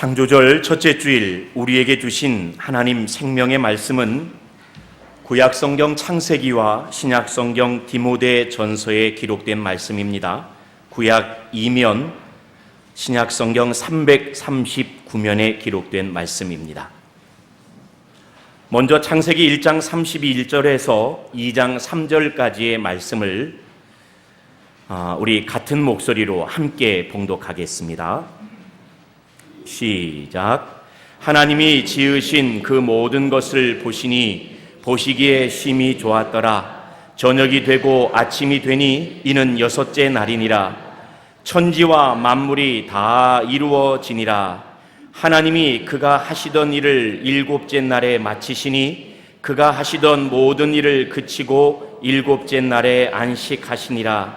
창조절 첫째 주일 우리에게 주신 하나님 생명의 말씀은 구약성경 창세기와 신약성경 디모데 전서에 기록된 말씀입니다. 구약 2면, 신약성경 339면에 기록된 말씀입니다. 먼저 창세기 1장 31절에서 2장 3절까지의 말씀을 우리 같은 목소리로 함께 봉독하겠습니다. 시작. 하나님이 지으신 그 모든 것을 보시니 보시기에 심히 좋았더라. 저녁이 되고 아침이 되니 이는 여섯째 날이니라. 천지와 만물이 다 이루어지니라. 하나님이 그가 하시던 일을 일곱째 날에 마치시니 그가 하시던 모든 일을 그치고 일곱째 날에 안식하시니라.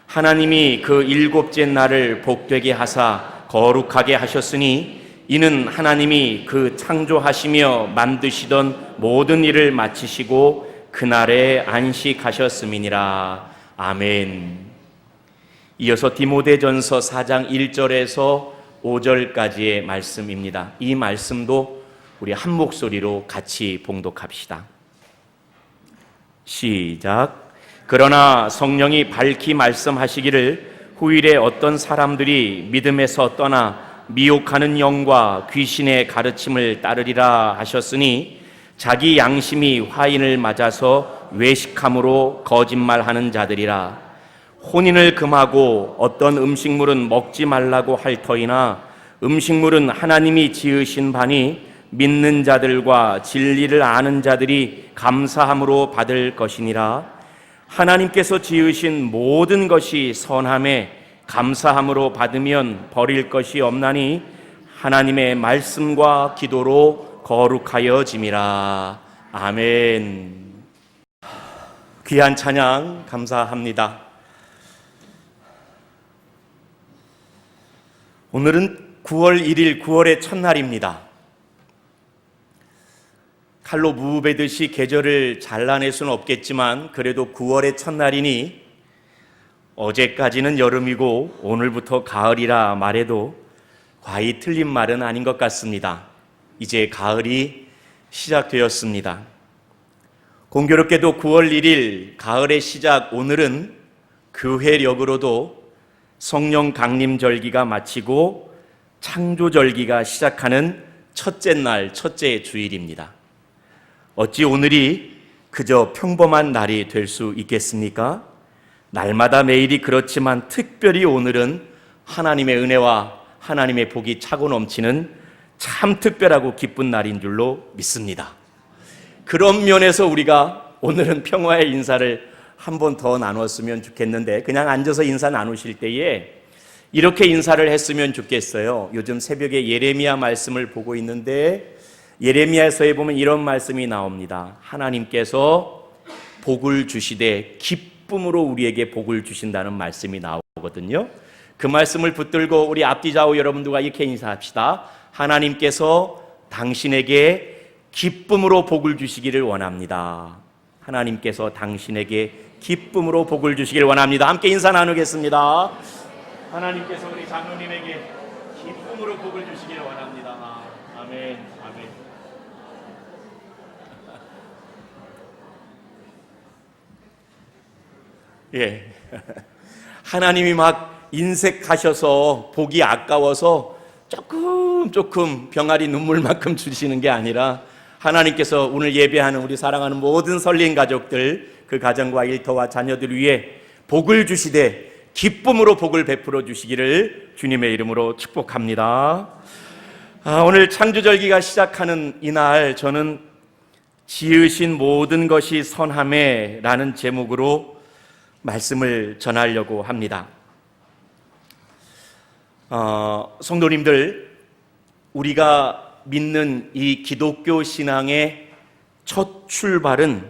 하나님이 그 일곱째 날을 복되게 하사 거룩하게 하셨으니 이는 하나님이 그 창조하시며 만드시던 모든 일을 마치시고 그날에 안식하셨음이니라. 아멘. 이어서 디모데전서 4장 1절에서 5절까지의 말씀입니다. 이 말씀도 우리 한 목소리로 같이 봉독합시다. 시작. 그러나 성령이 밝히 말씀하시기를 후일에 어떤 사람들이 믿음에서 떠나 미혹하는 영과 귀신의 가르침을 따르리라 하셨으니 자기 양심이 화인을 맞아서 외식함으로 거짓말하는 자들이라. 혼인을 금하고 어떤 음식물은 먹지 말라고 할 터이나 음식물은 하나님이 지으신 바니 믿는 자들과 진리를 아는 자들이 감사함으로 받을 것이니라. 하나님께서 지으신 모든 것이 선함에 감사함으로 받으면 버릴 것이 없나니 하나님의 말씀과 기도로 거룩하여짐이라. 아멘. 귀한 찬양 감사합니다. 오늘은 9월 1일 9월의 첫날입니다. 칼로 무베듯이 계절을 잘라낼 수는 없겠지만 그래도 9월의 첫날이니 어제까지는 여름이고 오늘부터 가을이라 말해도 과히 틀린 말은 아닌 것 같습니다. 이제 가을이 시작되었습니다. 공교롭게도 9월 1일 가을의 시작 오늘은 교회력으로도 성령 강림절기가 마치고 창조절기가 시작하는 첫째 날, 첫째 주일입니다. 어찌 오늘이 그저 평범한 날이 될 수 있겠습니까? 날마다 매일이 그렇지만 특별히 오늘은 하나님의 은혜와 하나님의 복이 차고 넘치는 참 특별하고 기쁜 날인 줄로 믿습니다. 그런 면에서 우리가 오늘은 평화의 인사를 한 번 더 나눴으면 좋겠는데 그냥 앉아서 인사 나누실 때에 이렇게 인사를 했으면 좋겠어요. 요즘 새벽에 예레미야 말씀을 보고 있는데 예레미야서에 보면 이런 말씀이 나옵니다. 하나님께서 복을 주시되 기쁨으로 우리에게 복을 주신다는 말씀이 나오거든요. 그 말씀을 붙들고 우리 앞뒤 좌우 여러분들과 이렇게 인사합시다. 하나님께서 당신에게 기쁨으로 복을 주시기를 원합니다. 하나님께서 당신에게 기쁨으로 복을 주시기를 원합니다. 함께 인사 나누겠습니다. 하나님께서 우리 장로님에게 기쁨으로 복을 주시기를 원합니다. 아멘. 아멘. 예. 하나님이 막 인색하셔서 복이 아까워서 조금 병아리 눈물만큼 주시는 게 아니라 하나님께서 오늘 예배하는 우리 사랑하는 모든 설린 가족들, 그 가정과 일터와 자녀들 위해 복을 주시되 기쁨으로 복을 베풀어 주시기를 주님의 이름으로 축복합니다. 오늘 창조절기가 시작하는 이날 저는 지으신 모든 것이 선함에 라는 제목으로 말씀을 전하려고 합니다. 성도님들, 우리가 믿는 이 기독교 신앙의 첫 출발은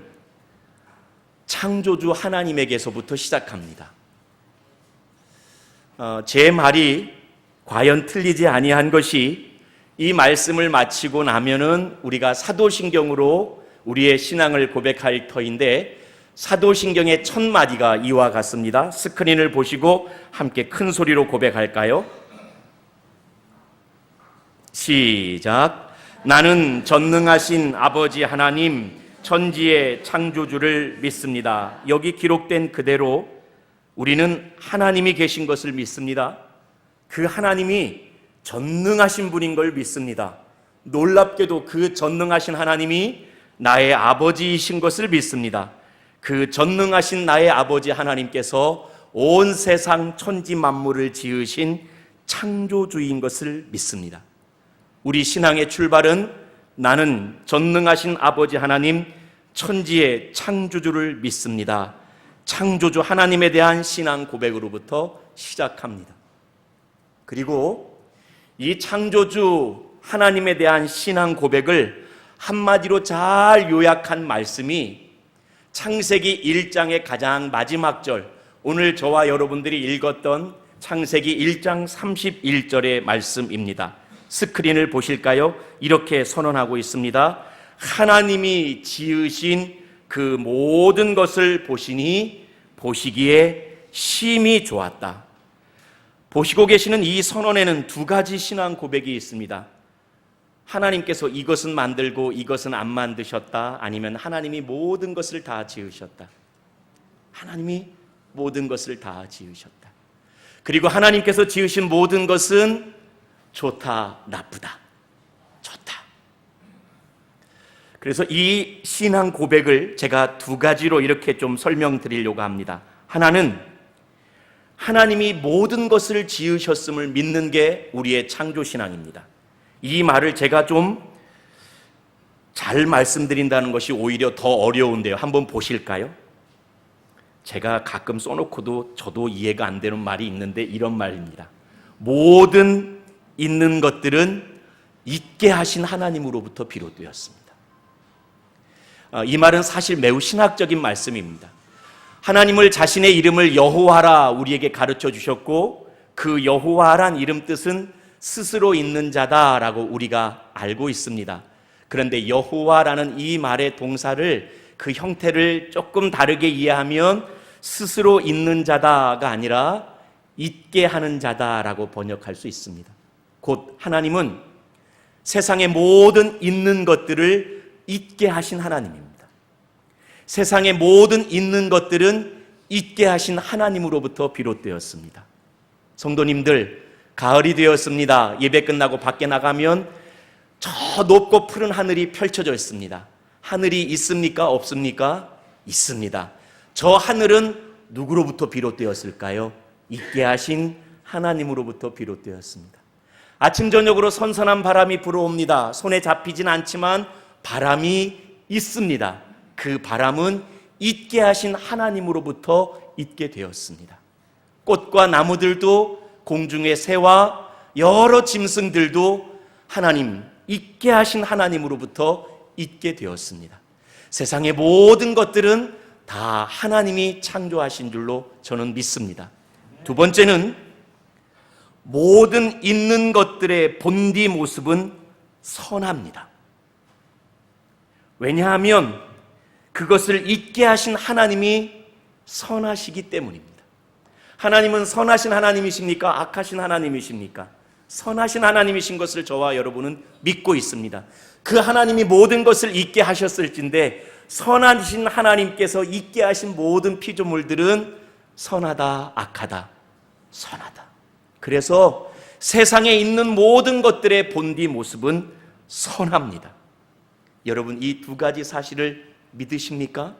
창조주 하나님에게서부터 시작합니다. 제 말이 과연 틀리지 아니한 것이 이 말씀을 마치고 나면은 우리가 사도신경으로 우리의 신앙을 고백할 터인데 사도신경의 첫 마디가 이와 같습니다. 스크린을 보시고 함께 큰 소리로 고백할까요? 시작. 나는 전능하신 아버지 하나님, 천지의 창조주를 믿습니다. 여기 기록된 그대로 우리는 하나님이 계신 것을 믿습니다. 그 하나님이 전능하신 분인 걸 믿습니다. 놀랍게도 그 전능하신 하나님이 나의 아버지이신 것을 믿습니다. 그 전능하신 나의 아버지 하나님께서 온 세상 천지 만물을 지으신 창조주인 것을 믿습니다. 우리 신앙의 출발은 나는 전능하신 아버지 하나님, 천지의 창조주를 믿습니다. 창조주 하나님에 대한 신앙 고백으로부터 시작합니다. 그리고 이 창조주 하나님에 대한 신앙 고백을 한마디로 잘 요약한 말씀이 창세기 1장의 가장 마지막 절, 오늘 저와 여러분들이 읽었던 창세기 1장 31절의 말씀입니다. 스크린을 보실까요? 이렇게 선언하고 있습니다. 하나님이 지으신 그 모든 것을 보시니 보시기에 심히 좋았다. 보시고 계시는 이 선언에는 두 가지 신앙 고백이 있습니다. 하나님께서 이것은 만들고 이것은 안 만드셨다. 아니면 하나님이 모든 것을 다 지으셨다. 하나님이 모든 것을 다 지으셨다. 그리고 하나님께서 지으신 모든 것은 좋다, 나쁘다. 좋다. 그래서 이 신앙 고백을 제가 두 가지로 이렇게 좀 설명드리려고 합니다. 하나는 하나님이 모든 것을 지으셨음을 믿는 게 우리의 창조신앙입니다. 이 말을 제가 좀 잘 말씀드린다는 것이 오히려 더 어려운데요. 한번 보실까요? 제가 가끔 써놓고도 저도 이해가 안 되는 말이 있는데 이런 말입니다. 모든 있는 것들은 있게 하신 하나님으로부터 비롯되었습니다. 이 말은 사실 매우 신학적인 말씀입니다. 하나님을 자신의 이름을 여호와라 우리에게 가르쳐 주셨고 그 여호와란 이름 뜻은 스스로 있는 자다라고 우리가 알고 있습니다. 그런데 여호와라는 이 말의 동사를 그 형태를 조금 다르게 이해하면 스스로 있는 자다가 아니라 있게 하는 자다라고 번역할 수 있습니다. 곧 하나님은 세상의 모든 있는 것들을 있게 하신 하나님입니다. 세상의 모든 있는 것들은 있게 하신 하나님으로부터 비롯되었습니다. 성도님들, 가을이 되었습니다. 예배 끝나고 밖에 나가면 저 높고 푸른 하늘이 펼쳐져 있습니다. 하늘이 있습니까? 없습니까? 있습니다. 저 하늘은 누구로부터 비롯되었을까요? 있게 하신 하나님으로부터 비롯되었습니다. 아침 저녁으로 선선한 바람이 불어옵니다. 손에 잡히진 않지만 바람이 있습니다. 그 바람은 있게 하신 하나님으로부터 있게 되었습니다. 꽃과 나무들도 공중의 새와 여러 짐승들도 하나님, 있게 하신 하나님으로부터 있게 되었습니다. 세상의 모든 것들은 다 하나님이 창조하신 줄로 저는 믿습니다. 두 번째는 모든 있는 것들의 본디 모습은 선합니다. 왜냐하면 그것을 있게 하신 하나님이 선하시기 때문입니다. 하나님은 선하신 하나님이십니까? 악하신 하나님이십니까? 선하신 하나님이신 것을 저와 여러분은 믿고 있습니다. 그 하나님이 모든 것을 있게 하셨을진데 선하신 하나님께서 있게 하신 모든 피조물들은 선하다, 악하다, 선하다. 그래서 세상에 있는 모든 것들의 본디 모습은 선합니다. 여러분, 이 두 가지 사실을 믿으십니까?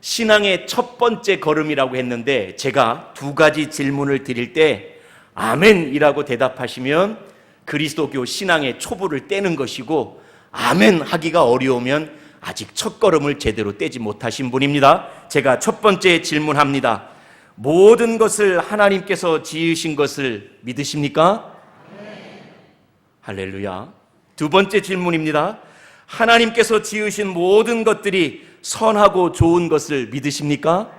신앙의 첫 번째 걸음이라고 했는데 제가 두 가지 질문을 드릴 때 아멘이라고 대답하시면 그리스도교 신앙의 초보를 떼는 것이고 아멘 하기가 어려우면 아직 첫 걸음을 제대로 떼지 못하신 분입니다. 제가 첫 번째 질문합니다. 모든 것을 하나님께서 지으신 것을 믿으십니까? 네. 할렐루야. 두 번째 질문입니다. 하나님께서 지으신 모든 것들이 선하고 좋은 것을 믿으십니까?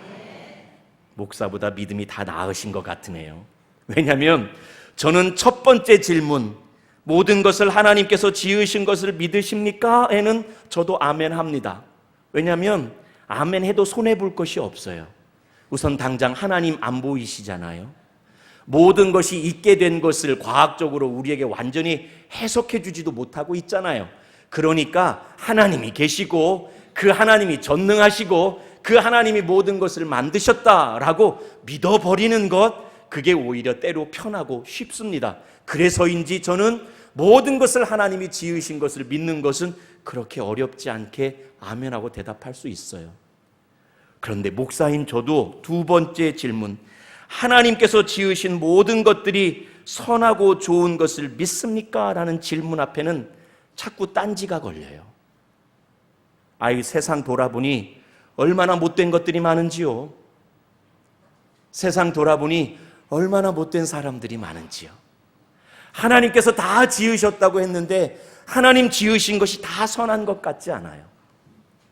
네. 목사보다 믿음이 다 나으신 것 같으네요. 왜냐하면 저는 첫 번째 질문, 모든 것을 하나님께서 지으신 것을 믿으십니까? 에는 저도 아멘 합니다. 왜냐하면 아멘 해도 손해볼 것이 없어요. 우선 당장 하나님 안 보이시잖아요. 모든 것이 있게 된 것을 과학적으로 우리에게 완전히 해석해 주지도 못하고 있잖아요. 그러니까 하나님이 계시고 그 하나님이 전능하시고 그 하나님이 모든 것을 만드셨다라고 믿어버리는 것, 그게 오히려 때로 편하고 쉽습니다. 그래서인지 저는 모든 것을 하나님이 지으신 것을 믿는 것은 그렇게 어렵지 않게 아멘하고 대답할 수 있어요. 그런데 목사인 저도 두 번째 질문, 하나님께서 지으신 모든 것들이 선하고 좋은 것을 믿습니까? 라는 질문 앞에는 자꾸 딴지가 걸려요. 아이, 세상 돌아보니 얼마나 못된 것들이 많은지요. 세상 돌아보니 얼마나 못된 사람들이 많은지요. 하나님께서 다 지으셨다고 했는데 하나님 지으신 것이 다 선한 것 같지 않아요.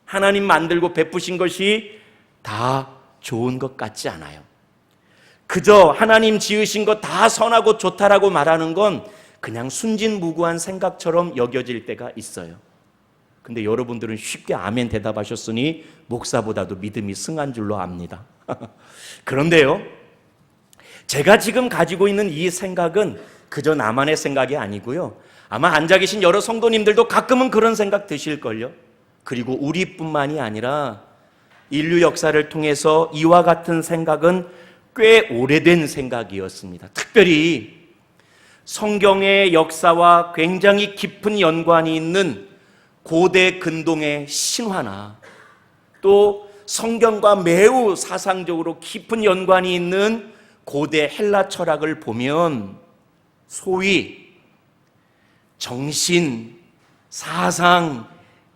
하나님 만들고 베푸신 것이 다 좋은 것 같지 않아요. 그저 하나님 지으신 것 다 선하고 좋다라고 말하는 건 그냥 순진무구한 생각처럼 여겨질 때가 있어요. 근데 여러분들은 쉽게 아멘 대답하셨으니 목사보다도 믿음이 승한 줄로 압니다. 그런데요, 제가 지금 가지고 있는 이 생각은 그저 나만의 생각이 아니고요, 아마 앉아 계신 여러 성도님들도 가끔은 그런 생각 드실걸요. 그리고 우리뿐만이 아니라 인류 역사를 통해서 이와 같은 생각은 꽤 오래된 생각이었습니다. 특별히 성경의 역사와 굉장히 깊은 연관이 있는 고대 근동의 신화나 또 성경과 매우 사상적으로 깊은 연관이 있는 고대 헬라 철학을 보면 소위 정신, 사상,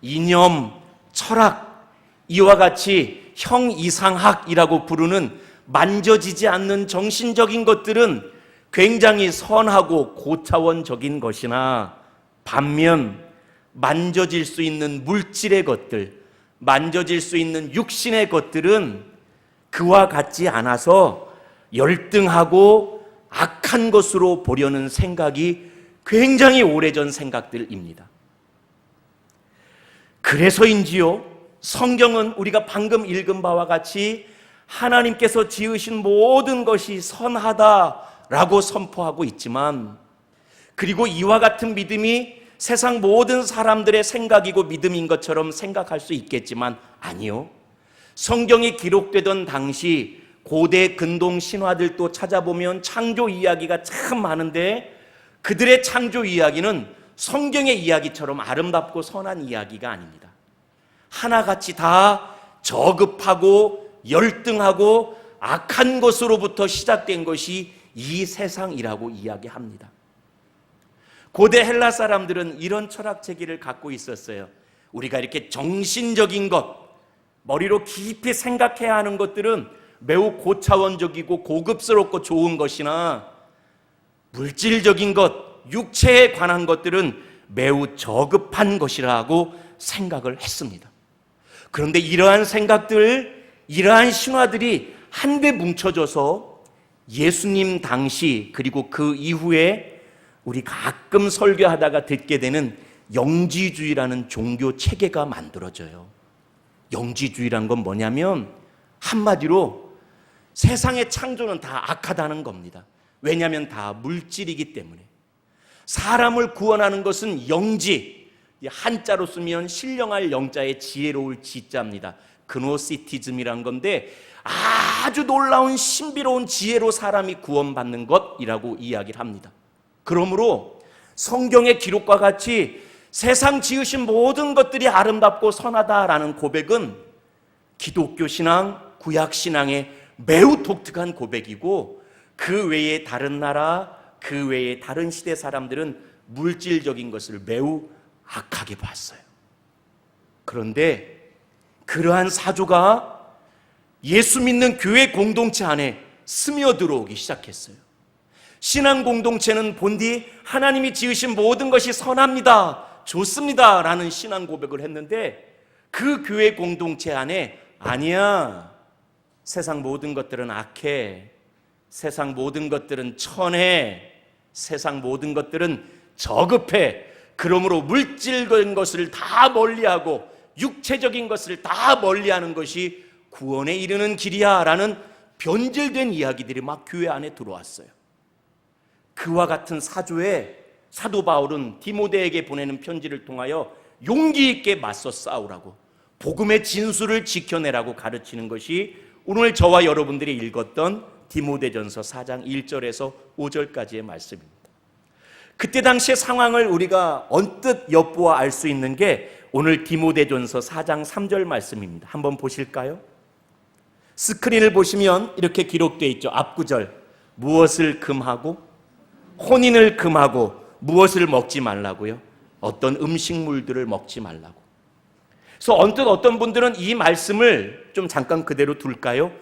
이념, 철학, 이와 같이 형이상학이라고 부르는 만져지지 않는 정신적인 것들은 굉장히 선하고 고차원적인 것이나, 반면 만져질 수 있는 물질의 것들, 만져질 수 있는 육신의 것들은 그와 같지 않아서 열등하고 악한 것으로 보려는 생각이 굉장히 오래전 생각들입니다. 그래서인지요, 성경은 우리가 방금 읽은 바와 같이 하나님께서 지으신 모든 것이 선하다라고 선포하고 있지만, 그리고 이와 같은 믿음이 세상 모든 사람들의 생각이고 믿음인 것처럼 생각할 수 있겠지만 아니요. 성경이 기록되던 당시 고대 근동 신화들도 찾아보면 창조 이야기가 참 많은데 그들의 창조 이야기는 성경의 이야기처럼 아름답고 선한 이야기가 아닙니다. 하나같이 다 저급하고 열등하고 악한 것으로부터 시작된 것이 이 세상이라고 이야기합니다. 고대 헬라 사람들은 이런 철학 체계를 갖고 있었어요. 우리가 이렇게 정신적인 것, 머리로 깊이 생각해야 하는 것들은 매우 고차원적이고 고급스럽고 좋은 것이나, 물질적인 것, 육체에 관한 것들은 매우 저급한 것이라고 생각을 했습니다. 그런데 이러한 생각들, 이러한 신화들이 한데 뭉쳐져서 예수님 당시 그리고 그 이후에 우리 가끔 설교하다가 듣게 되는 영지주의라는 종교 체계가 만들어져요. 영지주의란 건 뭐냐면 한마디로 세상의 창조는 다 악하다는 겁니다. 왜냐하면 다 물질이기 때문에. 사람을 구원하는 것은 영지, 한자로 쓰면 신령할 영자의 지혜로울 지자입니다. 그노시티즘이란 건데 아주 놀라운 신비로운 지혜로 사람이 구원받는 것이라고 이야기를 합니다. 그러므로 성경의 기록과 같이 세상 지으신 모든 것들이 아름답고 선하다라는 고백은 기독교 신앙, 구약 신앙의 매우 독특한 고백이고, 그 외에 다른 나라, 그 외에 다른 시대 사람들은 물질적인 것을 매우 악하게 봤어요. 그런데 그러한 사조가 예수 믿는 교회 공동체 안에 스며들어오기 시작했어요. 신앙 공동체는 본디 하나님이 지으신 모든 것이 선합니다, 좋습니다 라는 신앙 고백을 했는데, 그 교회 공동체 안에 아니야, 세상 모든 것들은 악해, 세상 모든 것들은 천해, 세상 모든 것들은 저급해, 그러므로 물질적인 것을 다 멀리하고 육체적인 것을 다 멀리하는 것이 구원에 이르는 길이야 라는 변질된 이야기들이 막 교회 안에 들어왔어요. 그와 같은 사조에 사도 바울은 디모데에게 보내는 편지를 통하여 용기 있게 맞서 싸우라고, 복음의 진수를 지켜내라고 가르치는 것이 오늘 저와 여러분들이 읽었던 디모데전서 4장 1절에서 5절까지의 말씀입니다. 그때 당시의 상황을 우리가 언뜻 엿보아 알 수 있는 게 오늘 디모데전서 4장 3절 말씀입니다. 한번 보실까요? 스크린을 보시면 이렇게 기록되어 있죠. 앞구절, 무엇을 금하고 혼인을 금하고 무엇을 먹지 말라고요? 어떤 음식물들을 먹지 말라고. 그래서 언뜻 어떤 분들은 이 말씀을 좀 잠깐 그대로 둘까요?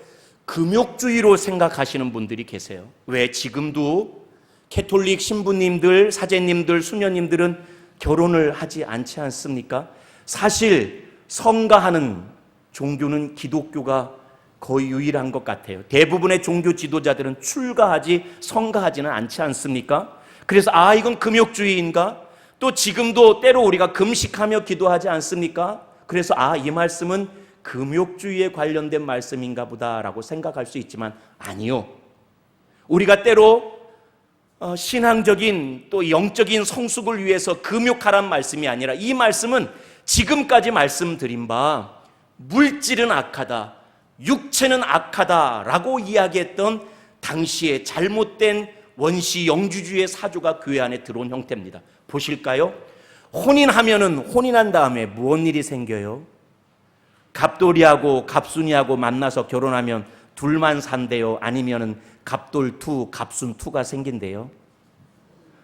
금욕주의로 생각하시는 분들이 계세요. 왜? 지금도 캐톨릭 신부님들, 사제님들, 수녀님들은 결혼을 하지 않지 않습니까? 사실 성가하는 종교는 기독교가 거의 유일한 것 같아요. 대부분의 종교 지도자들은 출가하지 성가하지는 않지 않습니까? 그래서 이건 금욕주의인가? 또 지금도 때로 우리가 금식하며 기도하지 않습니까? 그래서 이 말씀은 금욕주의에 관련된 말씀인가 보다라고 생각할 수 있지만 아니요. 우리가 때로 신앙적인 또 영적인 성숙을 위해서 금욕하란 말씀이 아니라 이 말씀은 지금까지 말씀드린 바 물질은 악하다, 육체는 악하다라고 이야기했던 당시에 잘못된 원시 영주주의 사조가 교회 안에 들어온 형태입니다. 보실까요? 혼인하면은 혼인한 다음에 무슨 일이 생겨요? 갑돌이하고 갑순이하고 만나서 결혼하면 둘만 산대요? 아니면은 갑돌2, 갑순2가 생긴대요?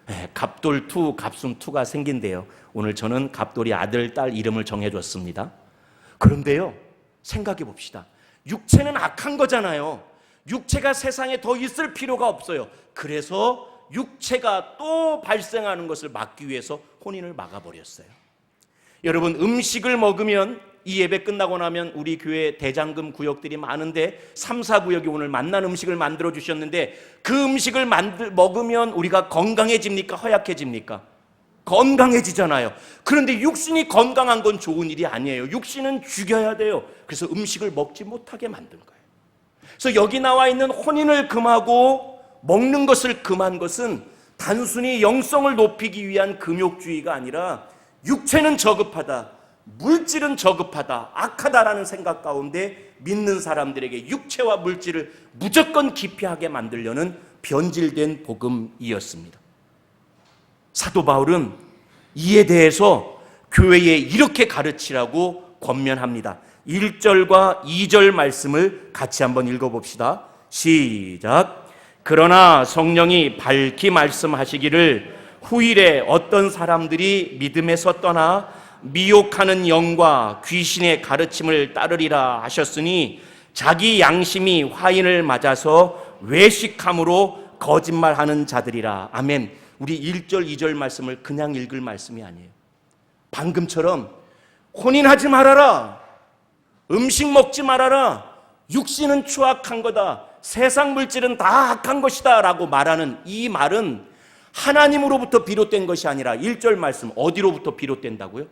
네, 갑돌2, 갑순2가 생긴대요. 오늘 저는 갑돌이 아들, 딸 이름을 정해줬습니다. 그런데요, 생각해 봅시다. 육체는 악한 거잖아요. 육체가 세상에 더 있을 필요가 없어요. 그래서 육체가 또 발생하는 것을 막기 위해서 혼인을 막아버렸어요. 여러분, 음식을 먹으면 이 예배 끝나고 나면 우리 교회 대장금 구역들이 많은데 3, 4구역이 오늘 만난 음식을 만들어 주셨는데 그 음식을 먹으면 우리가 건강해집니까? 허약해집니까? 건강해지잖아요. 그런데 육신이 건강한 건 좋은 일이 아니에요. 육신은 죽여야 돼요. 그래서 음식을 먹지 못하게 만든 거예요. 그래서 여기 나와 있는 혼인을 금하고 먹는 것을 금한 것은 단순히 영성을 높이기 위한 금욕주의가 아니라 육체는 저급하다, 물질은 저급하다, 악하다라는 생각 가운데 믿는 사람들에게 육체와 물질을 무조건 기피하게 만들려는 변질된 복음이었습니다. 사도 바울은 이에 대해서 교회에 이렇게 가르치라고 권면합니다. 1절과 2절 말씀을 같이 한번 읽어봅시다. 시작. 그러나 성령이 밝히 말씀하시기를 후일에 어떤 사람들이 믿음에서 떠나 미혹하는 영과 귀신의 가르침을 따르리라 하셨으니 자기 양심이 화인을 맞아서 외식함으로 거짓말하는 자들이라. 아멘. 우리 1절 2절 말씀을 그냥 읽을 말씀이 아니에요. 방금처럼 혼인하지 말아라, 음식 먹지 말아라, 육신은 추악한 거다, 세상 물질은 다 악한 것이다 라고 말하는 이 말은 하나님으로부터 비롯된 것이 아니라 1절 말씀 어디로부터 비롯된다고요?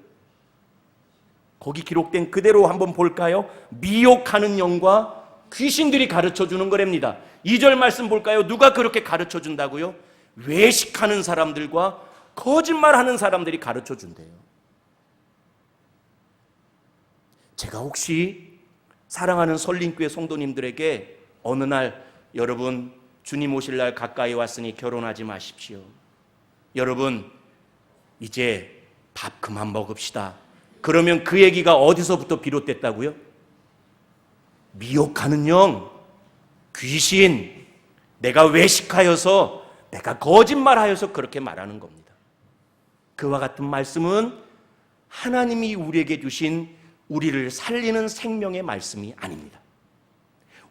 거기 기록된 그대로 한번 볼까요? 미혹하는 영과 귀신들이 가르쳐주는 거랍니다. 2절 말씀 볼까요? 누가 그렇게 가르쳐준다고요? 외식하는 사람들과 거짓말하는 사람들이 가르쳐준대요. 제가 혹시 사랑하는 설림교회 성도님들에게 어느 날 여러분 주님 오실 날 가까이 왔으니 결혼하지 마십시오, 여러분 이제 밥 그만 먹읍시다, 그러면 그 얘기가 어디서부터 비롯됐다고요? 미혹하는 영, 귀신, 내가 외식하여서, 내가 거짓말하여서 그렇게 말하는 겁니다. 그와 같은 말씀은 하나님이 우리에게 주신 우리를 살리는 생명의 말씀이 아닙니다.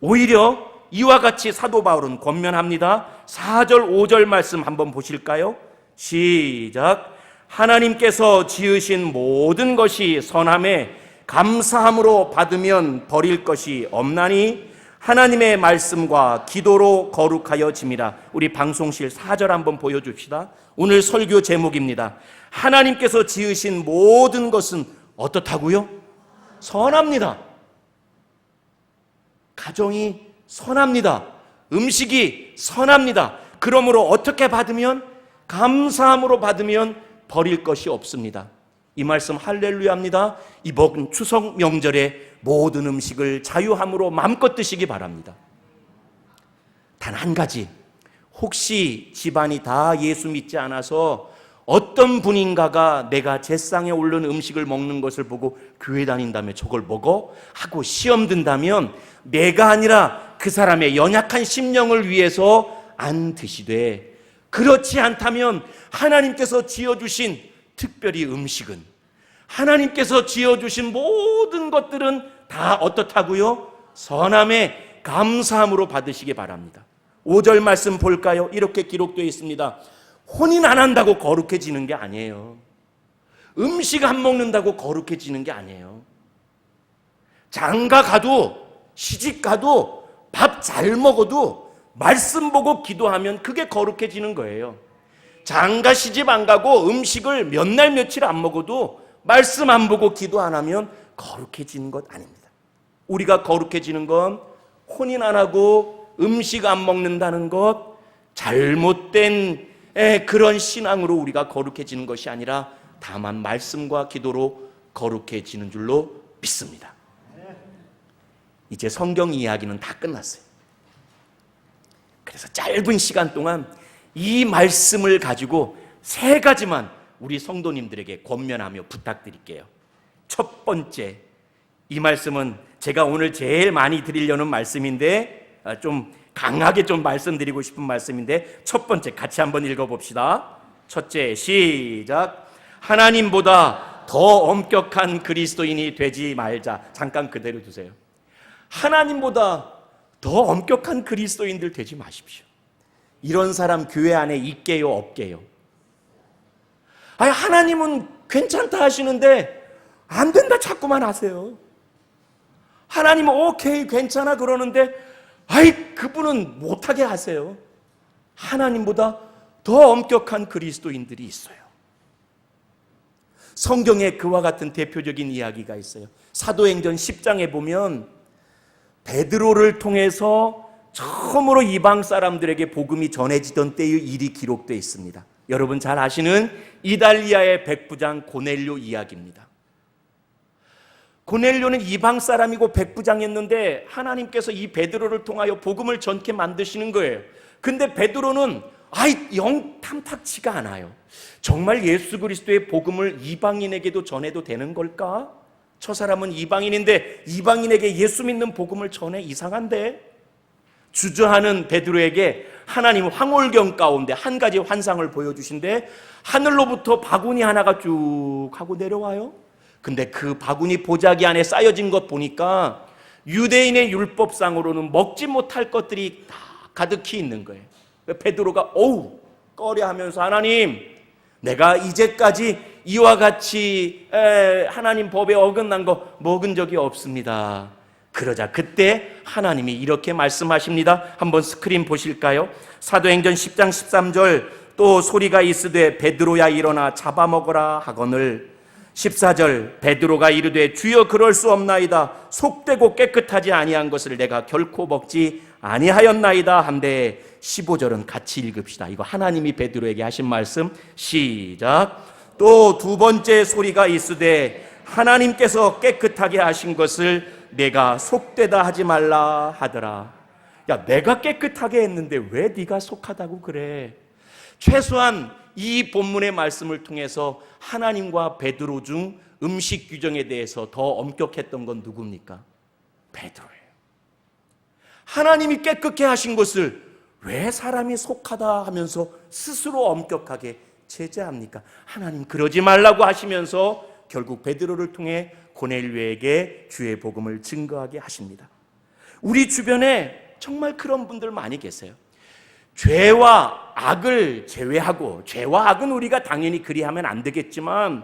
오히려 이와 같이 사도 바울은 권면합니다. 4절 5절 말씀 한번 보실까요? 시작. 하나님께서 지으신 모든 것이 선함에 감사함으로 받으면 버릴 것이 없나니 하나님의 말씀과 기도로 거룩하여짐이라. 우리 방송실 4절 한번 보여줍시다. 오늘 설교 제목입니다. 하나님께서 지으신 모든 것은 어떻다고요? 선합니다. 가정이 선합니다. 음식이 선합니다. 그러므로 어떻게 받으면? 감사함으로 받으면 버릴 것이 없습니다. 이 말씀 할렐루야입니다. 이번 추석 명절에 모든 음식을 자유함으로 마음껏 드시기 바랍니다. 단 한 가지, 혹시 집안이 다 예수 믿지 않아서 어떤 분인가가 내가 제상에 오른 음식을 먹는 것을 보고 교회 다닌다며 저걸 먹어? 하고 시험 든다면 내가 아니라 그 사람의 연약한 심령을 위해서 안 드시되, 그렇지 않다면 하나님께서 지어주신 특별히 음식은, 하나님께서 지어주신 모든 것들은 다 어떻다고요? 선함에 감사함으로 받으시기 바랍니다. 5절 말씀 볼까요? 이렇게 기록되어 있습니다. 혼인 안 한다고 거룩해지는 게 아니에요. 음식 안 먹는다고 거룩해지는 게 아니에요. 장가 가도 시집 가도 밥 잘 먹어도 말씀 보고 기도하면 그게 거룩해지는 거예요. 장가 시집 안 가고 음식을 몇 날 며칠 안 먹어도 말씀 안 보고 기도 안 하면 거룩해지는 것 아닙니다. 우리가 거룩해지는 건 혼인 안 하고 음식 안 먹는다는 것, 잘못된 그런 신앙으로 우리가 거룩해지는 것이 아니라 다만 말씀과 기도로 거룩해지는 줄로 믿습니다. 이제 성경 이야기는 다 끝났어요. 그래서 짧은 시간 동안 이 말씀을 가지고 3가지만 우리 성도님들에게 권면하며 부탁드릴게요. 첫 번째, 이 말씀은 제가 오늘 제일 많이 드리려는 말씀인데 좀 강하게 좀 말씀드리고 싶은 말씀인데, 첫 번째 같이 한번 읽어봅시다. 첫째, 시작. 하나님보다 더 엄격한 그리스도인이 되지 말자. 잠깐 그대로 두세요. 하나님보다 더 엄격한 그리스도인들 되지 마십시오. 이런 사람 교회 안에 있게요, 없게요? 아니, 하나님은 괜찮다 하시는데 안 된다 자꾸만 하세요. 하나님은 오케이 괜찮아 그러는데 그분은 못하게 하세요. 하나님보다 더 엄격한 그리스도인들이 있어요. 성경에 그와 같은 대표적인 이야기가 있어요. 사도행전 10장에 보면 베드로를 통해서 처음으로 이방 사람들에게 복음이 전해지던 때의 일이 기록되어 있습니다. 여러분 잘 아시는 이달리아의 백부장 고넬료 이야기입니다. 고넬료는 이방 사람이고 백부장이었는데 하나님께서 이 베드로를 통하여 복음을 전케 만드시는 거예요. 근데 베드로는 영 탐탁치가 않아요. 정말 예수 그리스도의 복음을 이방인에게도 전해도 되는 걸까? 저 사람은 이방인인데 이방인에게 예수 믿는 복음을 전해? 이상한데? 주저하는 베드로에게 하나님 황홀경 가운데 한 가지 환상을 보여주신데, 하늘로부터 바구니 하나가 쭉 하고 내려와요. 근데 그 바구니 보자기 안에 쌓여진 것 보니까 유대인의 율법상으로는 먹지 못할 것들이 다 가득히 있는 거예요. 베드로가 어우 꺼려하면서, 하나님, 내가 이제까지 이와 같이 하나님 법에 어긋난 거 먹은 적이 없습니다. 그러자 그때 하나님이 이렇게 말씀하십니다. 한번 스크린 보실까요? 사도행전 10장 13절, 또 소리가 있으되 베드로야 일어나 잡아먹으라 하거늘. 14절, 베드로가 이르되 주여 그럴 수 없나이다. 속되고 깨끗하지 아니한 것을 내가 결코 먹지 아니하였나이다 한데, 15절은 같이 읽읍시다. 이거 하나님이 베드로에게 하신 말씀. 시작. 또 두 번째 소리가 있으되 하나님께서 깨끗하게 하신 것을 내가 속되다 하지 말라 하더라. 야, 내가 깨끗하게 했는데 왜 네가 속하다고 그래? 최소한 이 본문의 말씀을 통해서 하나님과 베드로 중 음식 규정에 대해서 더 엄격했던 건 누굽니까? 베드로예요. 하나님이 깨끗게 하신 것을 왜 사람이 속하다 하면서 스스로 엄격하게 제재합니까? 하나님 그러지 말라고 하시면서 결국 베드로를 통해 고넬료에게 주의 복음을 증거하게 하십니다. 우리 주변에 정말 그런 분들 많이 계세요. 죄와 악을 제외하고, 죄와 악은 우리가 당연히 그리하면 안 되겠지만,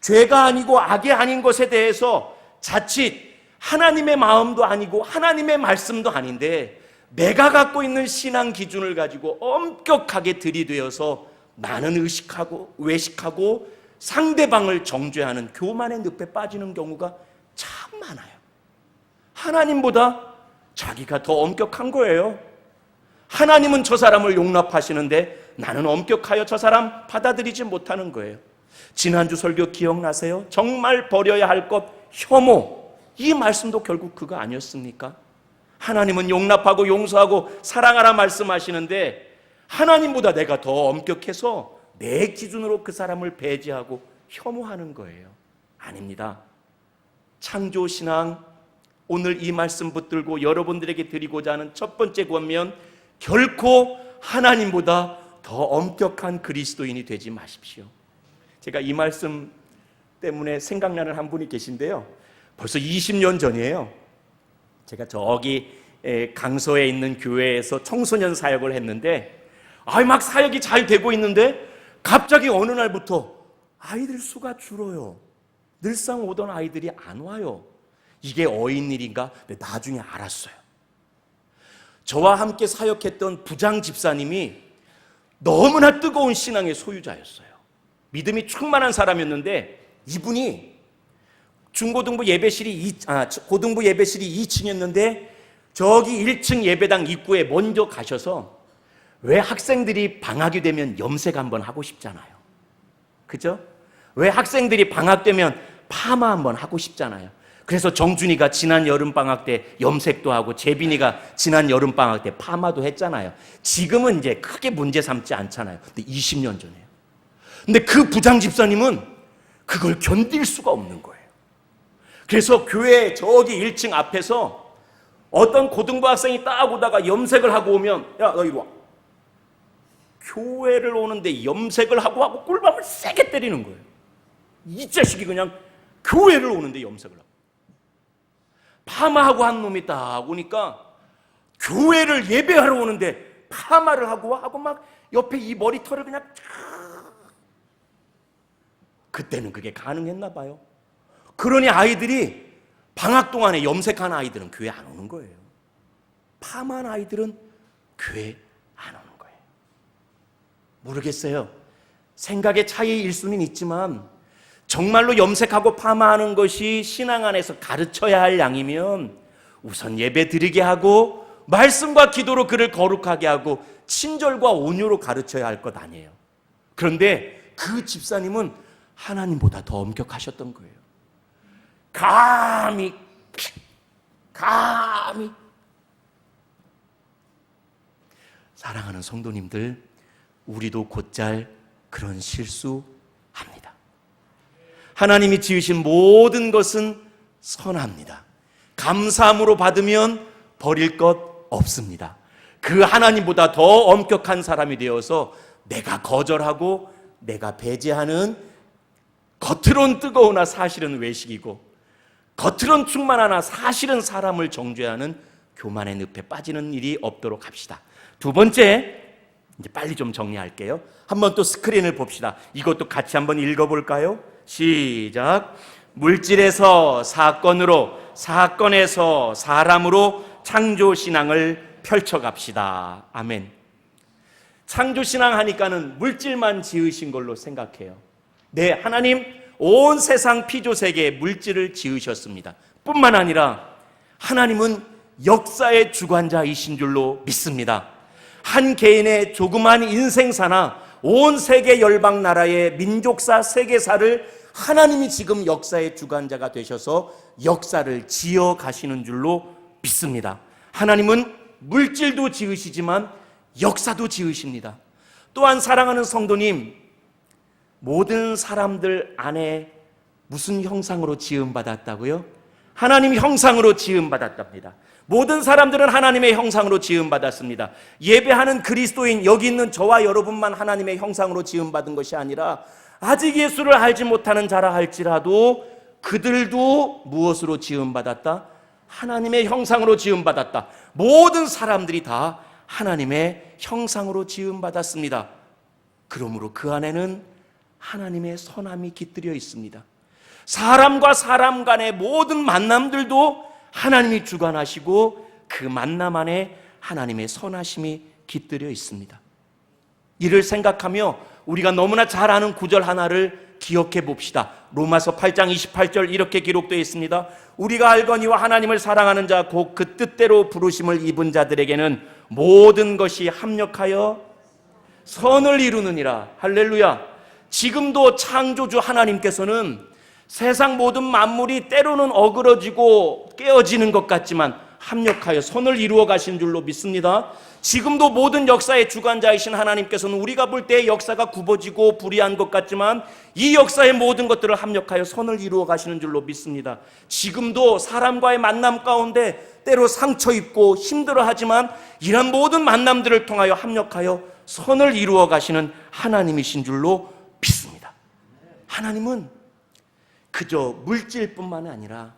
죄가 아니고 악이 아닌 것에 대해서 자칫 하나님의 마음도 아니고 하나님의 말씀도 아닌데 내가 갖고 있는 신앙 기준을 가지고 엄격하게 들이대어서 나는 의식하고 외식하고 상대방을 정죄하는 교만의 늪에 빠지는 경우가 참 많아요. 하나님보다 자기가 더 엄격한 거예요. 하나님은 저 사람을 용납하시는데 나는 엄격하여 저 사람 받아들이지 못하는 거예요. 지난주 설교 기억나세요? 정말 버려야 할 것 혐오, 이 말씀도 결국 그거 아니었습니까? 하나님은 용납하고 용서하고 사랑하라 말씀하시는데 하나님보다 내가 더 엄격해서 내 기준으로 그 사람을 배제하고 혐오하는 거예요. 아닙니다. 창조신앙, 오늘 이 말씀 붙들고 여러분들에게 드리고자 하는 첫 번째 권면, 결코 하나님보다 더 엄격한 그리스도인이 되지 마십시오. 제가 이 말씀 때문에 생각나는 한 분이 계신데요, 벌써 20년 전이에요. 제가 저기 강서에 있는 교회에서 청소년 사역을 했는데 막 사역이 잘 되고 있는데 갑자기 어느 날부터 아이들 수가 줄어요. 늘상 오던 아이들이 안 와요. 이게 어인일인가? 나중에 알았어요. 저와 함께 사역했던 부장 집사님이 너무나 뜨거운 신앙의 소유자였어요. 믿음이 충만한 사람이었는데 이분이 고등부 예배실이 2층이었는데 저기 1층 예배당 입구에 먼저 가셔서, 왜 학생들이 방학이 되면 염색 한번 하고 싶잖아요. 그죠? 왜 학생들이 방학 되면 파마 한번 하고 싶잖아요. 그래서 정준이가 지난 여름방학 때 염색도 하고 재빈이가 지난 여름방학 때 파마도 했잖아요. 지금은 이제 크게 문제 삼지 않잖아요. 근데 20년 전이에요. 근데 그 부장 집사님은 그걸 견딜 수가 없는 거예요. 그래서 교회 저기 1층 앞에서 어떤 고등부 학생이 딱 오다가 염색을 하고 오면, 야, 너 이리 와. 교회를 오는데 염색을 하고 꿀밤을 세게 때리는 거예요. 이 자식이 그냥 교회를 오는데 염색을 하고. 파마하고 한 놈이 딱 오니까 교회를 예배하러 오는데 파마를 하고 막 옆에 이 머리털을 그냥 그때는 그게 가능했나 봐요. 그러니 아이들이 방학 동안에 염색한 아이들은 교회 안 오는 거예요. 파마한 아이들은 교회 안 오는 거예요. 모르겠어요. 생각의 차이일 수는 있지만 정말로 염색하고 파마하는 것이 신앙 안에서 가르쳐야 할 양이면 우선 예배 드리게 하고 말씀과 기도로 그를 거룩하게 하고 친절과 온유로 가르쳐야 할 것 아니에요. 그런데 그 집사님은 하나님보다 더 엄격하셨던 거예요. 감히 사랑하는 성도님들, 우리도 곧잘 그런 실수합니다. 하나님이 지으신 모든 것은 선합니다. 감사함으로 받으면 버릴 것 없습니다. 그 하나님보다 더 엄격한 사람이 되어서 내가 거절하고 내가 배제하는, 겉으론 뜨거우나 사실은 외식이고 겉으론 충만하나 사실은 사람을 정죄하는 교만의 늪에 빠지는 일이 없도록 합시다. 두 번째, 이제 빨리 좀 정리할게요. 한번 또 스크린을 봅시다. 이것도 같이 한번 읽어볼까요? 시작. 물질에서 사건으로, 사건에서 사람으로 창조신앙을 펼쳐갑시다. 아멘. 창조신앙 하니까는 물질만 지으신 걸로 생각해요. 네, 하나님 온 세상 피조세계에 물질을 지으셨습니다. 뿐만 아니라 하나님은 역사의 주관자이신 줄로 믿습니다. 한 개인의 조그만 인생사나 온 세계 열방 나라의 민족사, 세계사를 하나님이 지금 역사의 주관자가 되셔서 역사를 지어 가시는 줄로 믿습니다. 하나님은 물질도 지으시지만 역사도 지으십니다. 또한 사랑하는 성도님, 모든 사람들 안에 무슨 형상으로 지음받았다고요? 하나님 형상으로 지음받았답니다. 모든 사람들은 하나님의 형상으로 지음받았습니다. 예배하는 그리스도인 여기 있는 저와 여러분만 하나님의 형상으로 지음받은 것이 아니라 아직 예수를 알지 못하는 자라 할지라도 그들도 무엇으로 지음받았다? 하나님의 형상으로 지음받았다. 모든 사람들이 다 하나님의 형상으로 지음받았습니다. 그러므로 그 안에는 하나님의 선함이 깃들여 있습니다. 사람과 사람 간의 모든 만남들도 하나님이 주관하시고 그 만남 안에 하나님의 선하심이 깃들여 있습니다. 이를 생각하며 우리가 너무나 잘 아는 구절 하나를 기억해 봅시다. 로마서 8장 28절 이렇게 기록되어 있습니다. 우리가 알거니와 하나님을 사랑하는 자 곧 그 뜻대로 부르심을 입은 자들에게는 모든 것이 합력하여 선을 이루느니라. 할렐루야. 지금도 창조주 하나님께서는 세상 모든 만물이 때로는 어그러지고 깨어지는 것 같지만 합력하여 선을 이루어 가신 줄로 믿습니다. 지금도 모든 역사의 주관자이신 하나님께서는 우리가 볼 때 역사가 굽어지고 불의한 것 같지만 이 역사의 모든 것들을 합력하여 선을 이루어 가시는 줄로 믿습니다. 지금도 사람과의 만남 가운데 때로 상처 입고 힘들어하지만 이런 모든 만남들을 통하여 합력하여 선을 이루어 가시는 하나님이신 줄로 믿습니다. 하나님은 그저 물질뿐만 아니라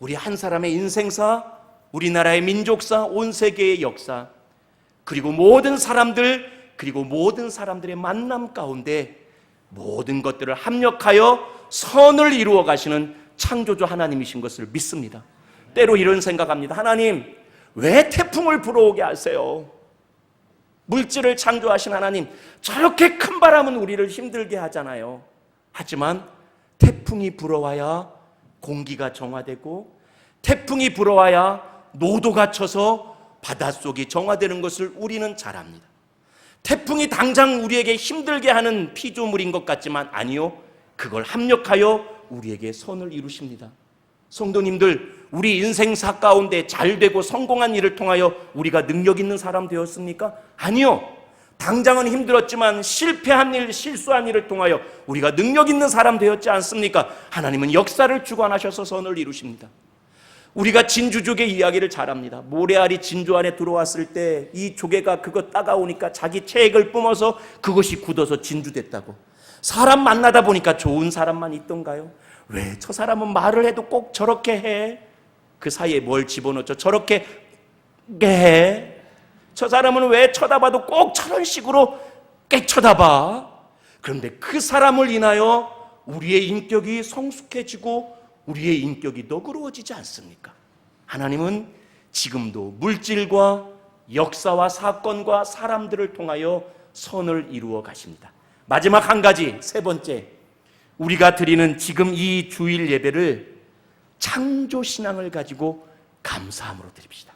우리 한 사람의 인생사, 우리나라의 민족사, 온 세계의 역사, 그리고 모든 사람들, 그리고 모든 사람들의 만남 가운데 모든 것들을 합력하여 선을 이루어 가시는 창조주 하나님이신 것을 믿습니다. 때로 이런 생각합니다. 하나님, 왜 태풍을 불어오게 하세요? 물질을 창조하신 하나님, 저렇게 큰 바람은 우리를 힘들게 하잖아요. 하지만 태풍이 불어와야 공기가 정화되고 태풍이 불어와야 노도가 쳐서 바닷속이 정화되는 것을 우리는 잘 압니다. 태풍이 당장 우리에게 힘들게 하는 피조물인 것 같지만 아니요, 그걸 합력하여 우리에게 선을 이루십니다. 성도님들, 우리 인생사 가운데 잘되고 성공한 일을 통하여 우리가 능력 있는 사람 되었습니까? 아니요. 당장은 힘들었지만 실패한 일, 실수한 일을 통하여 우리가 능력 있는 사람 되었지 않습니까? 하나님은 역사를 주관하셔서 선을 이루십니다. 우리가 진주조개 이야기를 잘 합니다. 모래알이 진주 안에 들어왔을 때 이 조개가 그거 따가우니까 자기 체액을 뿜어서 그것이 굳어서 진주 됐다고. 사람 만나다 보니까 좋은 사람만 있던가요? 왜 저 사람은 말을 해도 꼭 저렇게 해? 그 사이에 뭘 집어넣죠? 저렇게 해? 저 사람은 왜 쳐다봐도 꼭 저런 식으로 쳐다봐? 그런데 그 사람을 인하여 우리의 인격이 성숙해지고 우리의 인격이 너그러워지지 않습니까? 하나님은 지금도 물질과 역사와 사건과 사람들을 통하여 선을 이루어 가십니다. 마지막 한 가지, 세 번째, 우리가 드리는 지금 이 주일 예배를 창조신앙을 가지고 감사함으로 드립시다.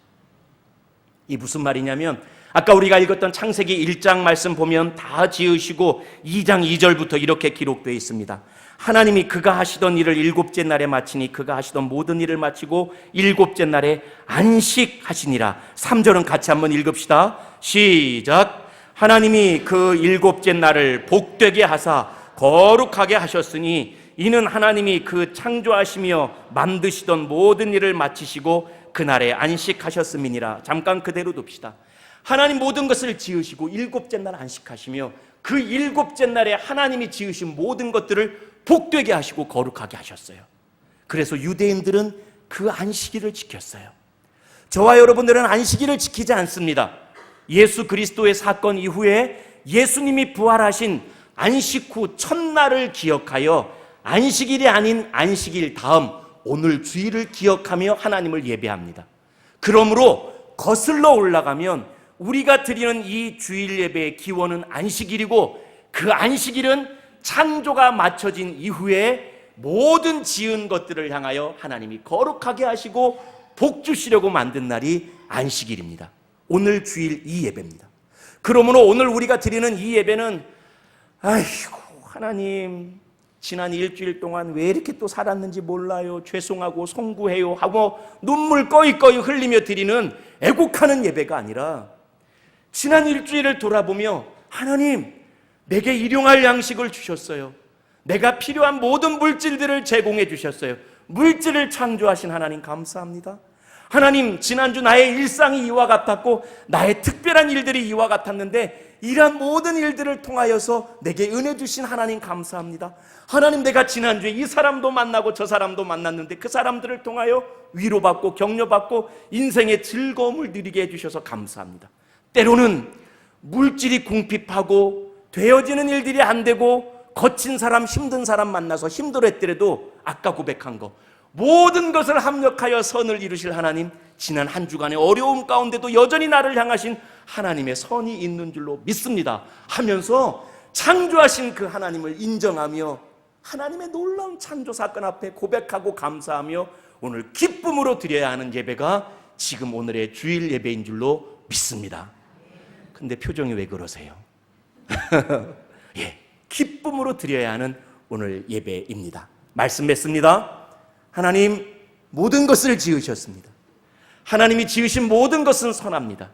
이 무슨 말이냐면 아까 우리가 읽었던 창세기 1장 말씀 보면 다 지으시고 2장 2절부터 이렇게 기록되어 있습니다. 하나님이 그가 하시던 일을 일곱째 날에 마치니 그가 하시던 모든 일을 마치고 일곱째 날에 안식하시니라. 3절은 같이 한번 읽읍시다. 시작. 하나님이 그 일곱째 날을 복되게 하사 거룩하게 하셨으니 이는 하나님이 그 창조하시며 만드시던 모든 일을 마치시고 그날에 안식하셨음이니라. 잠깐 그대로 둡시다. 하나님 모든 것을 지으시고 일곱째 날 안식하시며 그 일곱째 날에 하나님이 지으신 모든 것들을 복되게 하시고 거룩하게 하셨어요. 그래서 유대인들은 그 안식일을 지켰어요. 저와 여러분들은 안식일을 지키지 않습니다. 예수 그리스도의 사건 이후에 예수님이 부활하신 안식 후 첫날을 기억하여 안식일이 아닌 안식일 다음 오늘 주일을 기억하며 하나님을 예배합니다. 그러므로 거슬러 올라가면 우리가 드리는 이 주일 예배의 기원은 안식일이고 그 안식일은 창조가 맞춰진 이후에 모든 지은 것들을 향하여 하나님이 거룩하게 하시고 복 주시려고 만든 날이 안식일입니다. 오늘 주일 이 예배입니다. 그러므로 오늘 우리가 드리는 이 예배는 아이고 하나님 지난 일주일 동안 왜 이렇게 또 살았는지 몰라요, 죄송하고 송구해요 하고 눈물 꺼이꺼이 흘리며 드리는 애곡하는 예배가 아니라 지난 일주일을 돌아보며 하나님 내게 일용할 양식을 주셨어요. 내가 필요한 모든 물질들을 제공해 주셨어요. 물질을 창조하신 하나님 감사합니다. 하나님 지난주 나의 일상이 이와 같았고 나의 특별한 일들이 이와 같았는데 이러한 모든 일들을 통하여서 내게 은혜 주신 하나님 감사합니다. 하나님 내가 지난주에 이 사람도 만나고 저 사람도 만났는데 그 사람들을 통하여 위로받고 격려받고 인생의 즐거움을 누리게 해주셔서 감사합니다. 때로는 물질이 궁핍하고 되어지는 일들이 안 되고 거친 사람 힘든 사람 만나서 힘들었더라도 아까 고백한 거 모든 것을 합력하여 선을 이루실 하나님, 지난 한 주간의 어려움 가운데도 여전히 나를 향하신 하나님의 선이 있는 줄로 믿습니다 하면서 창조하신 그 하나님을 인정하며 하나님의 놀라운 창조 사건 앞에 고백하고 감사하며 오늘 기쁨으로 드려야 하는 예배가 지금 오늘의 주일 예배인 줄로 믿습니다. 근데 표정이 왜 그러세요? 예, 기쁨으로 드려야 하는 오늘 예배입니다. 말씀 맺습니다. 하나님 모든 것을 지으셨습니다. 하나님이 지으신 모든 것은 선합니다.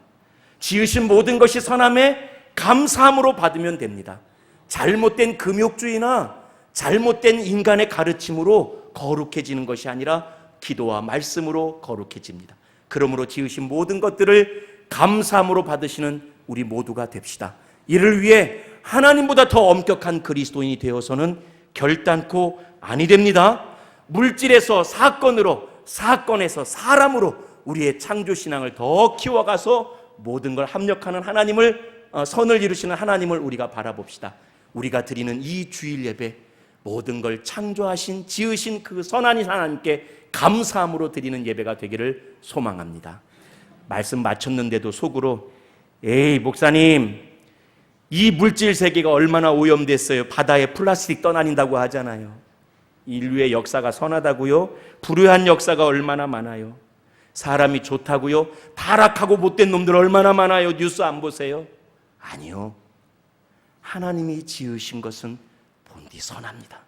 지으신 모든 것이 선함에 감사함으로 받으면 됩니다. 잘못된 금욕주의나 잘못된 인간의 가르침으로 거룩해지는 것이 아니라 기도와 말씀으로 거룩해집니다. 그러므로 지으신 모든 것들을 감사함으로 받으시는 우리 모두가 됩시다. 이를 위해 하나님보다 더 엄격한 그리스도인이 되어서는 결단코 아니 됩니다. 물질에서 사건에서 사람으로 우리의 창조신앙을 더 키워가서 모든 걸 합력하는 하나님을, 선을 이루시는 하나님을 우리가 바라봅시다. 우리가 드리는 이 주일 예배, 모든 걸 창조하신 지으신 그 선한 하나님께 감사함으로 드리는 예배가 되기를 소망합니다. 말씀 마쳤는데도 속으로 에이 목사님, 이 물질 세계가 얼마나 오염됐어요. 바다에 플라스틱 떠다닌다고 하잖아요. 인류의 역사가 선하다고요? 불우한 역사가 얼마나 많아요. 사람이 좋다고요? 타락하고 못된 놈들 얼마나 많아요. 뉴스 안 보세요? 아니요, 하나님이 지으신 것은 본디 선합니다.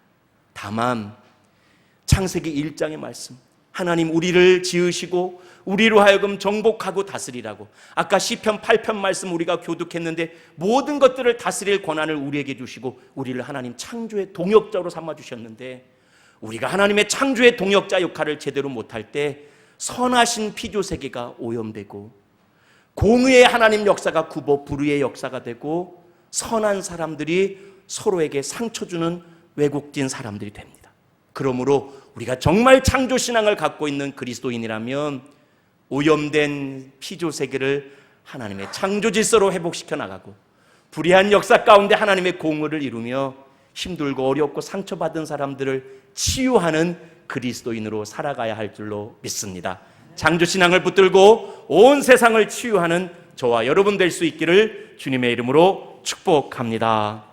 다만 창세기 1장의 말씀, 하나님 우리를 지으시고 우리로 하여금 정복하고 다스리라고, 아까 시편 8편 말씀 우리가 교독했는데 모든 것들을 다스릴 권한을 우리에게 주시고 우리를 하나님 창조의 동역자로 삼아주셨는데, 우리가 하나님의 창조의 동역자 역할을 제대로 못할 때 선하신 피조세계가 오염되고 공의의 하나님 역사가 굽어 불의의 역사가 되고 선한 사람들이 서로에게 상처 주는 왜곡된 사람들이 됩니다. 그러므로 우리가 정말 창조신앙을 갖고 있는 그리스도인이라면 오염된 피조세계를 하나님의 창조질서로 회복시켜 나가고 불의한 역사 가운데 하나님의 공의를 이루며 힘들고 어렵고 상처받은 사람들을 치유하는 그리스도인으로 살아가야 할 줄로 믿습니다. 창조신앙을 붙들고 온 세상을 치유하는 저와 여러분 될 수 있기를 주님의 이름으로 축복합니다.